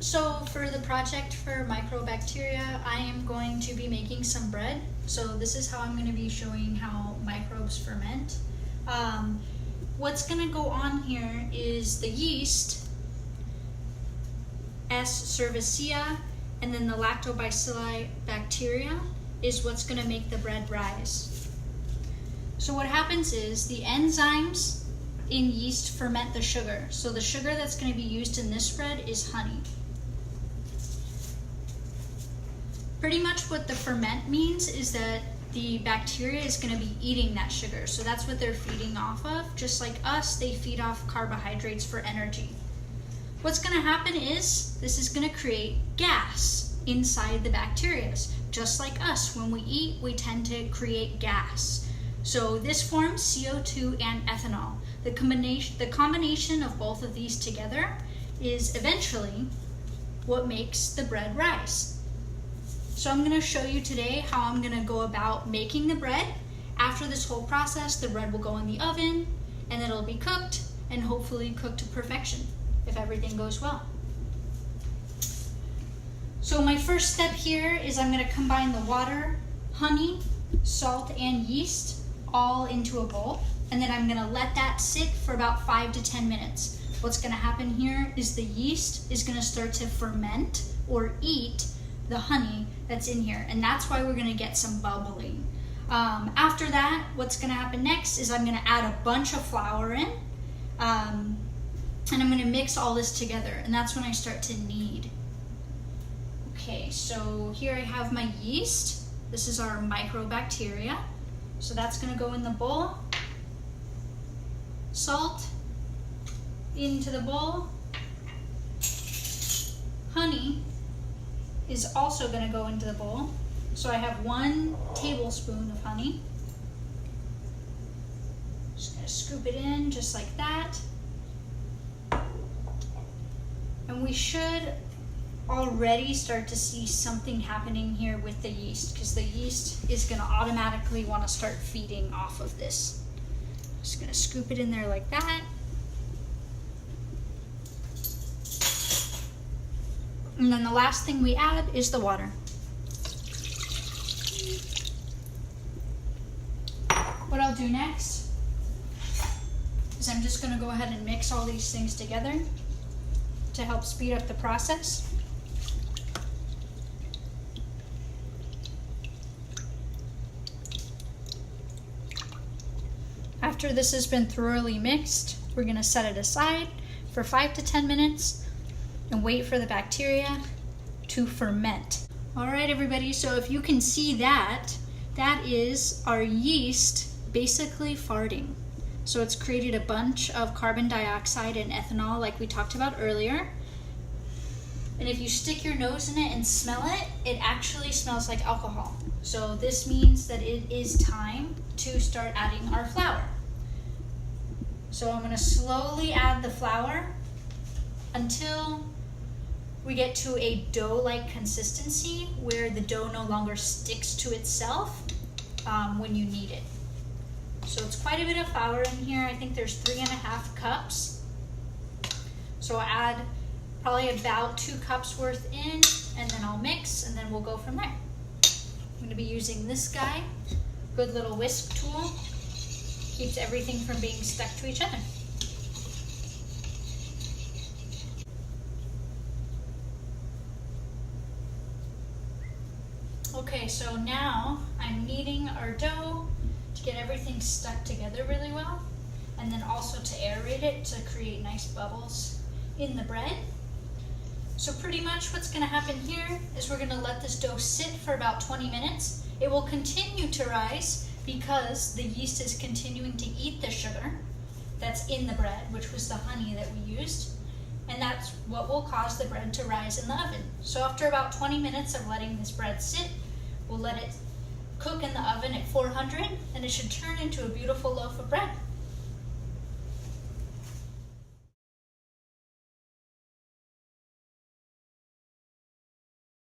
So for the project for microbacteria, I am going to be making some bread. So this is how I'm going to be showing how microbes ferment. What's going to go on here is the yeast, S. cerevisiae, and then the lactobacilli bacteria is what's going to make the bread rise. So what happens is the enzymes in yeast ferment the sugar. So the sugar that's going to be used in this bread is honey. Pretty much what the ferment means is that the bacteria is going to be eating that sugar. So that's what they're feeding off of. Just like us, they feed off carbohydrates for energy. What's going to happen is this is going to create gas inside the bacteria. Just like us, when we eat, we tend to create gas. So this forms CO2 and ethanol. The combination of both of these together is eventually what makes the bread rise. So I'm going to show you today how I'm going to go about making the bread. After this whole process, the bread will go in the oven and it'll be cooked and hopefully cooked to perfection if everything goes well. So my first step here is I'm going to combine the water, honey, salt, and yeast all into a bowl, and then I'm going to let that sit for about 5 to 10 minutes. What's going to happen here is the yeast is going to start to ferment or eat the honey that's in here, and that's why we're going to get some bubbling. After that, what's going to happen next is I'm going to add a bunch of flour in, and I'm going to mix all this together, and that's when I start to knead. Okay, so here I have my yeast. This is our microbacteria. So that's going to go in the bowl. Salt into the bowl. Honey is also going to go into the bowl. So I have 1 tablespoon of honey. Just going to scoop it in just like that. And we should already start to see something happening here with the yeast, because the yeast is going to automatically want to start feeding off of this. Just going to scoop it in there like that. And then the last thing we add is the water. What I'll do next is I'm just going to go ahead and mix all these things together to help speed up the process. After this has been thoroughly mixed, we're going to set it aside for 5 to 10 minutes and wait for the bacteria to ferment. All right, everybody, so if you can see that, that is our yeast basically farting. So it's created a bunch of carbon dioxide and ethanol like we talked about earlier. And if you stick your nose in it and smell it, it actually smells like alcohol. So this means that it is time to start adding our flour. So I'm going to slowly add the flour until we get to a dough-like consistency where the dough no longer sticks to itself when you knead it. So it's quite a bit of flour in here. I think there's 3.5 cups. So I'll add probably about 2 cups worth in, and then I'll mix, and then we'll go from there. I'm going to be using this guy, good little whisk tool. Keeps everything from being stuck to each other. Okay, so now I'm kneading our dough to get everything stuck together really well, and then also to aerate it to create nice bubbles in the bread. So pretty much what's going to happen here is we're going to let this dough sit for about 20 minutes. It will continue to rise because the yeast is continuing to eat the sugar that's in the bread, which was the honey that we used, and that's what will cause the bread to rise in the oven. So after about 20 minutes of letting this bread sit, we'll let it cook in the oven at 400, and it should turn into a beautiful loaf of bread.